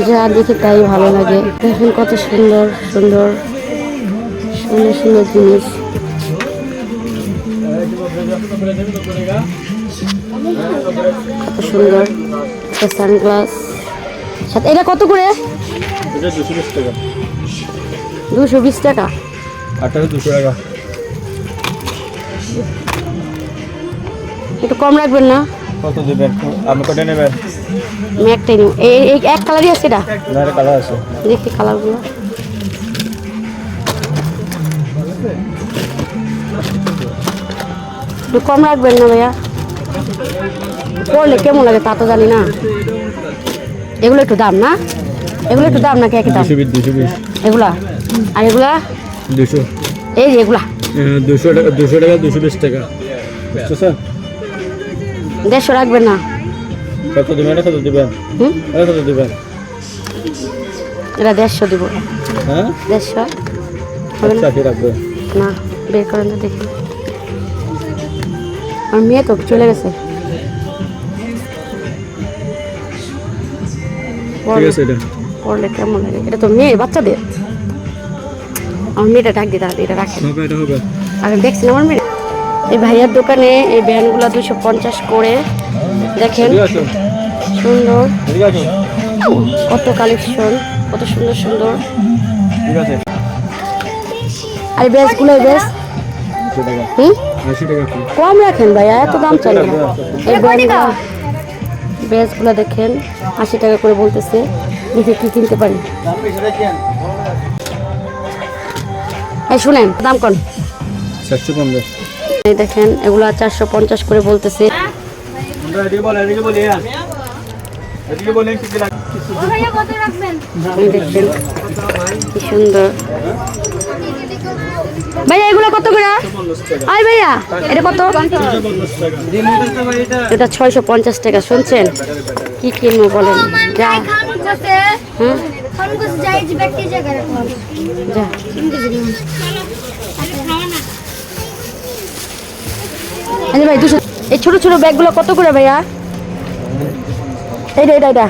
যা দেখে তাই ভালো লাগে। দেখেন কত সুন্দর সুন্দর সুন্দর সুন্দর জিনিস। কত সুন্দর সানগ্লাস। এটা কত করে? 220 টাকা। 200 টাকা। একটু কম রাখবেন না? কত দিবেন? আপনি কত নেবেন? আমি একটাই নিব। এই এক কালারই আছে এটা? না, এর কালার আছে। দেখি কালারগুলো। একটু কম রাখবেন না ভাইয়া? পড়লে কেমন লাগে তা তো জানি না। এগুলো একটু দাম না? এগুলো একটু দাম নাকি একই দাম? 220। এগুলা আর এগুলা 200। এই যে এগুলা 200 টাকা, 220 টাকা। বুঝছেন? 150 রাখবেন না? কত দিবেন? কত দিবেন? কত দিবেন? এটা 150 দিব। হ্যাঁ, 150 আচ্ছা কি রাখবে? না, বের করেন তো দেখি। আর মেয়ে তো চলে গেছে। ঠিক আছে, এটা পড়লে কেমন লাগে? এটা তো মেয়ে বাচ্চাদের। আমার মেয়েটা ডাক দিতে হবে, এটা রাখেন। হবে, এটা হবে। আরে দেখছেন আমার মেয়ে? এই ভাইয়ার দোকানে এই ভ্যানগুলো 250 করে। দেখেন সুন্দর কত কালেকশন, কত সুন্দর সুন্দর। ঠিক আছে। আর ব্যাসগুলো ব্যাস 80 টাকা। কম রাখেন ভাইয়া, এত দাম চাই না। এই ব্যাসগুলো দেখেন 80 টাকা করে বলতেছে। দেখে কি কিনতে পারি। এই শুনেন দাম কোন? 450। এই দেখেন এগুলা 450 করে বলতেছে। দেখেন কি সুন্দর। ভাইয়া এগুলো কত করে? আয় ভাইয়া এটা কত? এটা 650 টাকা। শুনছেন কি কিনবো বলেন? যা হ্যাঁ যা। আচ্ছা ভাই 200। এই ছোট ছোট ব্যাগগুলো কত করে ভাইয়া? এইটা এটা এটা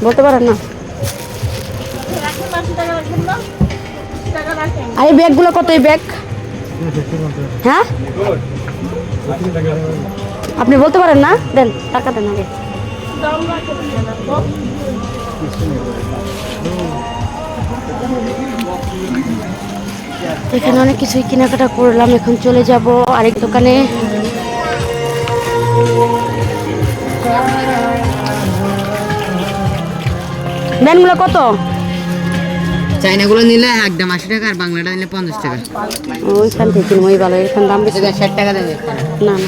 বলতে পারেন না? আর এই ব্যাগগুলো কত? এই ব্যাগ হ্যাঁ আপনি বলতে পারেন না? দেন টাকা দেন আগে। এখানে অনেক কিছুই কেনাকাটা করলাম। এখন চলে যাব আরেক দোকানে। ব্যানগুলো কত? চাইনাগুলো নিলে একদম 80 টাকা, আর বাংলাটা নিলে 50 টাকা। ওইখান থেকে কিনবো, ওই ভালো। এখানে দাম বেশি। 60 টাকা দেবে। না না